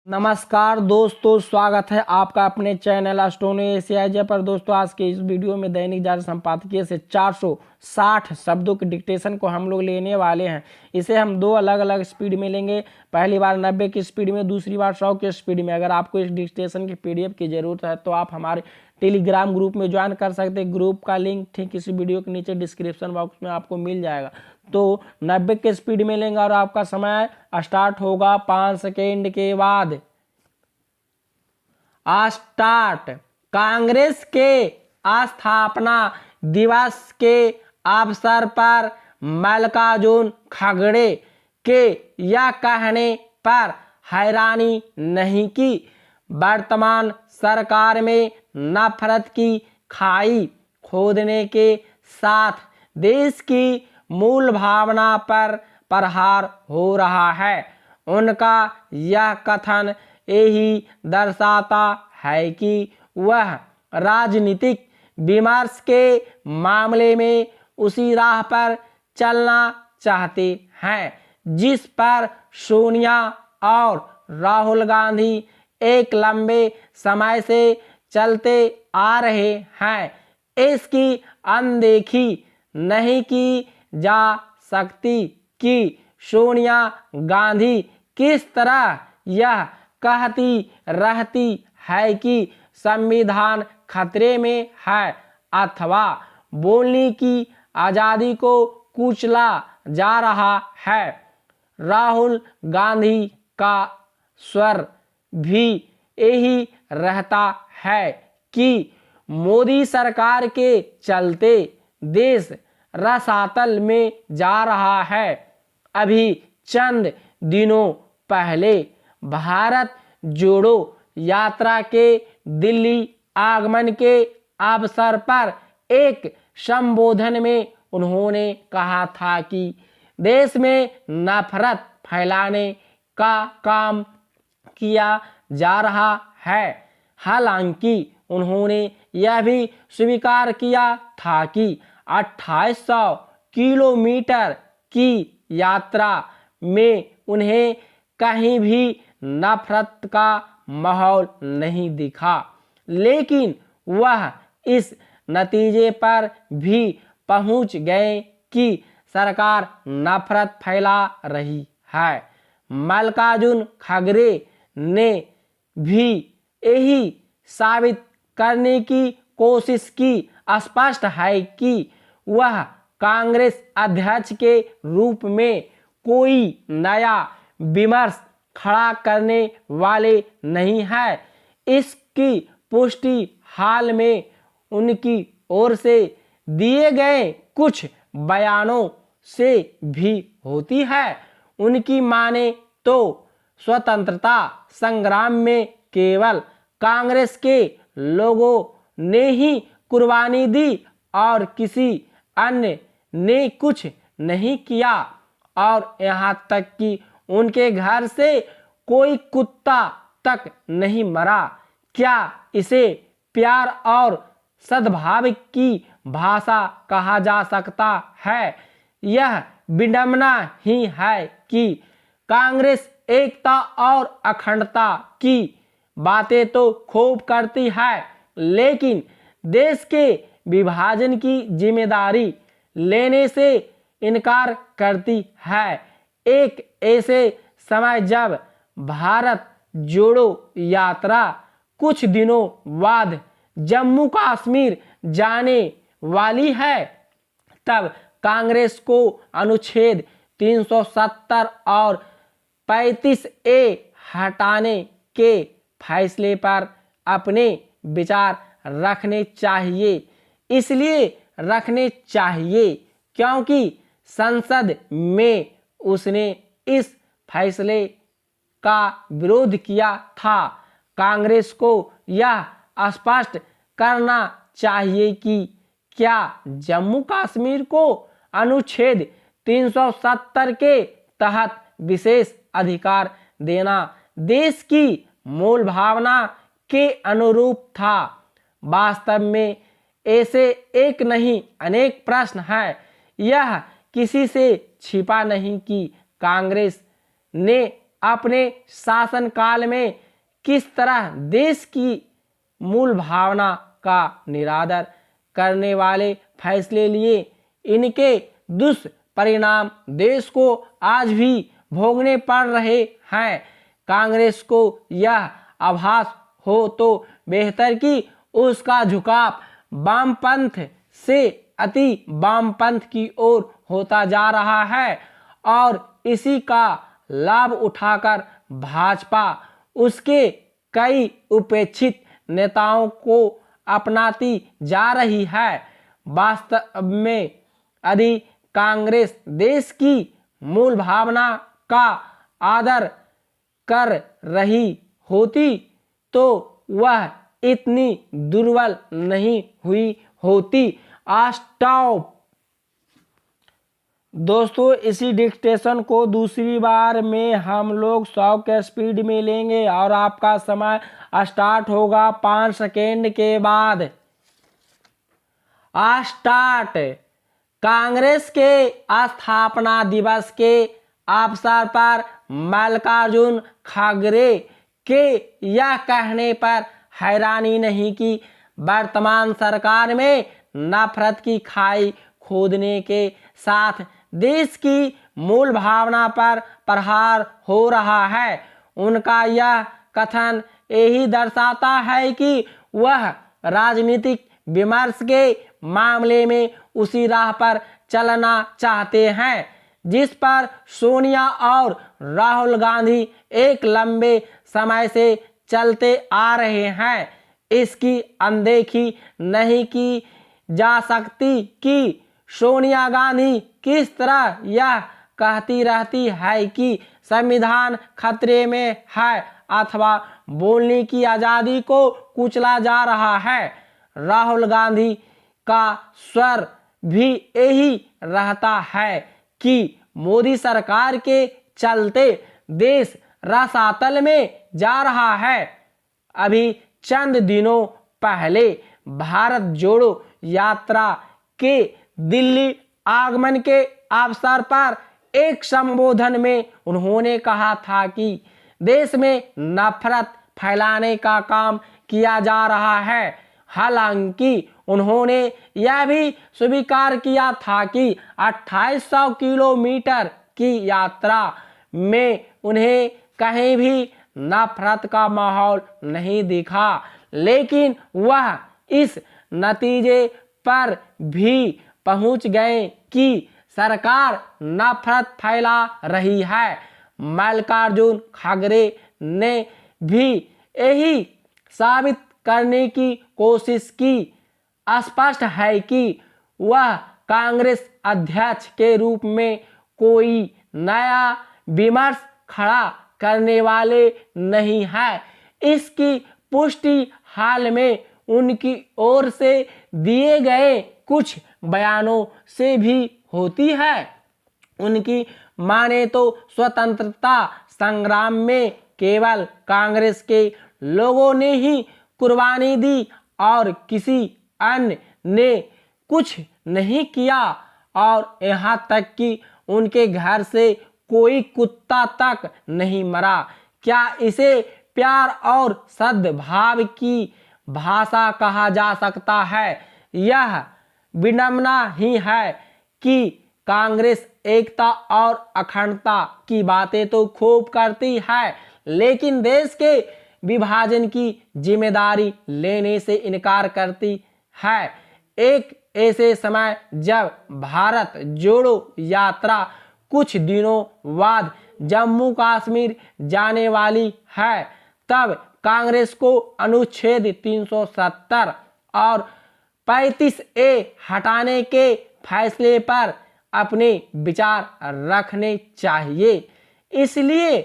नमस्कार दोस्तों, स्वागत है आपका अपने चैनल एस्ट्रोनो एशिया पर। दोस्तों, आज के इस वीडियो में दैनिक जागरण संपादकीय से 460 शब्दों के डिक्टेशन को हम लोग लेने वाले हैं। इसे हम दो अलग अलग स्पीड में लेंगे। पहली बार 90 की स्पीड में, दूसरी बार 100 की स्पीड में। अगर आपको इस डिक्टेशन की PDF की ज़रूरत है तो आप हमारे टेलीग्राम ग्रुप में ज्वाइन कर सकते हैं। ग्रुप का लिंक ठीक इसी वीडियो के नीचे डिस्क्रिप्शन बॉक्स में आपको मिल जाएगा। तो 90 के स्पीड में लेंगे और आपका समय स्टार्ट होगा 5 सेकेंड के बाद। स्टार्ट। कांग्रेस के स्थापना दिवस के अवसर पर मल्लिकार्जुन खड़गे के यह कहने पर हैरानी नहीं कि वर्तमान सरकार में नफरत की खाई खोदने के साथ देश की मूल भावना पर प्रहार हो रहा है। उनका यह कथन यही दर्शाता है कि वह राजनीतिक विमर्श के मामले में उसी राह पर चलना चाहते हैं जिस पर सोनिया और राहुल गांधी एक लंबे समय से चलते आ रहे हैं। इसकी अनदेखी नहीं की जा सकती कि सोनिया गांधी किस तरह यह कहती रहती है कि संविधान खतरे में है अथवा बोलने की आज़ादी को कुचला जा रहा है। राहुल गांधी का स्वर भी यही रहता है कि मोदी सरकार के चलते देश रसातल में जा रहा है। अभी चंद दिनों पहले भारत जोड़ो यात्रा के दिल्ली आगमन के अवसर पर एक संबोधन में उन्होंने कहा था कि देश में नफरत फैलाने का काम किया जा रहा है। हालांकि उन्होंने यह भी स्वीकार किया था कि 2800 किलोमीटर की यात्रा में उन्हें कहीं भी नफरत का माहौल नहीं दिखा, लेकिन वह इस नतीजे पर भी पहुंच गए कि सरकार नफरत फैला रही है। मल्लिकार्जुन खड़गे ने भी यही साबित करने की कोशिश की। स्पष्ट है कि वह कांग्रेस अध्यक्ष के रूप में कोई नया विमर्श खड़ा करने वाले नहीं है। इसकी पुष्टि हाल में उनकी ओर से दिए गए कुछ बयानों से भी होती है। उनकी माने तो स्वतंत्रता संग्राम में केवल कांग्रेस के लोगों ने ही कुर्बानी दी और किसी अन्य ने कुछ नहीं किया, और यहाँ तक कि उनके घर से कोई कुत्ता तक नहीं मरा। क्या इसे प्यार और सद्भाव की भाषा कहा जा सकता है? यह विडंबना ही है कि कांग्रेस एकता और अखंडता की बातें तो खूब करती है, लेकिन देश के विभाजन की जिम्मेदारी लेने से इनकार करती है। एक ऐसे समय जब भारत जोड़ो यात्रा कुछ दिनों बाद जम्मू कश्मीर जाने वाली है, तब कांग्रेस को अनुच्छेद 370 और 35A हटाने के फैसले पर अपने विचार रखने चाहिए। इसलिए रखने चाहिए क्योंकि संसद में उसने इस फैसले का विरोध किया था। कांग्रेस को यह स्पष्ट करना चाहिए कि क्या जम्मू कश्मीर को अनुच्छेद 370 के तहत विशेष अधिकार देना देश की मूल भावना के अनुरूप था। वास्तव में ऐसे एक नहीं अनेक प्रश्न हैं। यह किसी से छिपा नहीं कि कांग्रेस ने अपने शासनकाल में किस तरह देश की मूल भावना का निरादर करने वाले फैसले लिए, इनके दुष्परिणाम देश को आज भी भोगने पड़ रहे हैं। कांग्रेस को यह आभास हो तो बेहतर कि उसका झुकाव वामपंथ से अति वामपंथ की ओर होता जा रहा है और इसी का लाभ उठाकर भाजपा उसके कई उपेक्षित नेताओं को अपनाती जा रही है। वास्तव में यदि कांग्रेस देश की मूल भावना का आदर कर रही होती तो वह इतनी दुर्बल नहीं हुई होती। स्टॉप। दोस्तों, इसी डिक्टेशन को दूसरी बार में हम लोग 100 के स्पीड में लेंगे और आपका समय स्टार्ट होगा 5 सेकेंड के बाद। स्टार्ट। कांग्रेस के स्थापना दिवस के अवसर पर मल्लिकार्जुन खड़गे के यह कहने पर हैरानी नहीं कि वर्तमान सरकार में नफरत की खाई खोदने के साथ देश की मूल भावना पर प्रहार हो रहा है। उनका यह कथन यही दर्शाता है कि वह राजनीतिक विमर्श के मामले में उसी राह पर चलना चाहते हैं जिस पर सोनिया और राहुल गांधी एक लंबे समय से चलते आ रहे हैं। इसकी अनदेखी नहीं की जा सकती कि सोनिया गांधी किस तरह यह कहती रहती है कि संविधान खतरे में है अथवा बोलने की आज़ादी को कुचला जा रहा है। राहुल गांधी का स्वर भी यही रहता है कि मोदी सरकार के चलते देश रसातल में जा रहा है। अभी चंद दिनों पहले भारत जोड़ो यात्रा के दिल्ली आगमन के अवसर पर एक संबोधन में उन्होंने कहा था कि देश में नफरत फैलाने का काम किया जा रहा है। हालांकि उन्होंने यह भी स्वीकार किया था कि 2800 किलोमीटर की यात्रा में उन्हें कहीं भी नफरत का माहौल नहीं दिखा, लेकिन वह इस नतीजे पर भी पहुंच गए कि सरकार नफरत फैला रही है। मल्लिकार्जुन खड़गे ने भी यही साबित करने की कोशिश की। स्पष्ट है कि वह कांग्रेस अध्यक्ष के रूप में कोई नया विमर्श खड़ा करने वाले नहीं है। इसकी पुष्टि हाल में उनकी ओर से दिए गए कुछ बयानों से भी होती है। उनकी माने तो स्वतंत्रता संग्राम में केवल कांग्रेस के लोगों ने ही कुर्बानी दी और किसी अन्य ने कुछ नहीं किया और यहाँ तक कि उनके घर से कोई कुत्ता तक नहीं मरा। क्या इसे प्यार और सद्भाव की भाषा कहा जा सकता है? यह विडंबना ही है कि कांग्रेस एकता और अखंडता की बातें तो खूब करती है, लेकिन देश के विभाजन की जिम्मेदारी लेने से इनकार करती है। एक ऐसे समय जब भारत जोड़ो यात्रा कुछ दिनों बाद जम्मू कश्मीर जाने वाली है, तब कांग्रेस को अनुच्छेद 370 और 35A हटाने के फैसले पर अपने विचार रखने चाहिए। इसलिए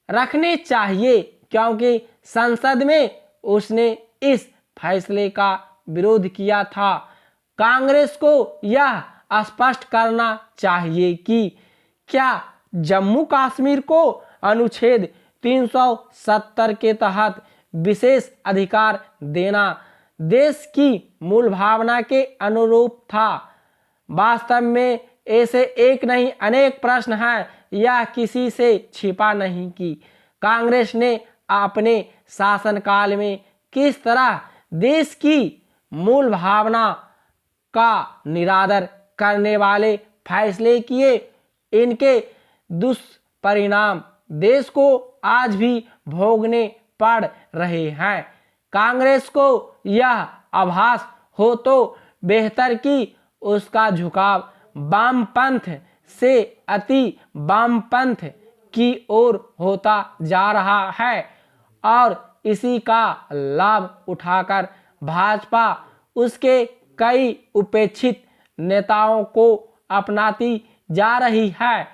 रखने चाहिए क्योंकि संसद में उसने इस फैसले का विरोध किया था। कांग्रेस को यह स्पष्ट करना चाहिए कि क्या जम्मू कश्मीर को अनुच्छेद 370 के तहत विशेष अधिकार देना देश की मूल भावना के अनुरूप था। वास्तव में ऐसे एक नहीं अनेक प्रश्न हैं यह किसी से छिपा नहीं की कांग्रेस ने अपने शासनकाल में किस तरह देश की मूल भावना का निरादर करने वाले फैसले किए। इनके दुष्परिणाम देश को आज भी भोगने पड़ रहे हैं। कांग्रेस को यह आभास हो तो बेहतर कि उसका झुकाव वामपंथ से अति वामपंथ की ओर होता जा रहा है और इसी का लाभ उठाकर भाजपा उसके कई उपेक्षित नेताओं को अपनाती जा रही है।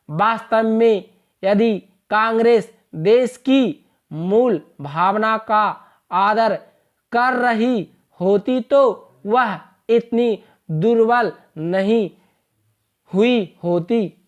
वास्तव में यदि कांग्रेस देश की मूल भावना का आदर कर रही होती तो वह इतनी दुर्बल नहीं हुई होती।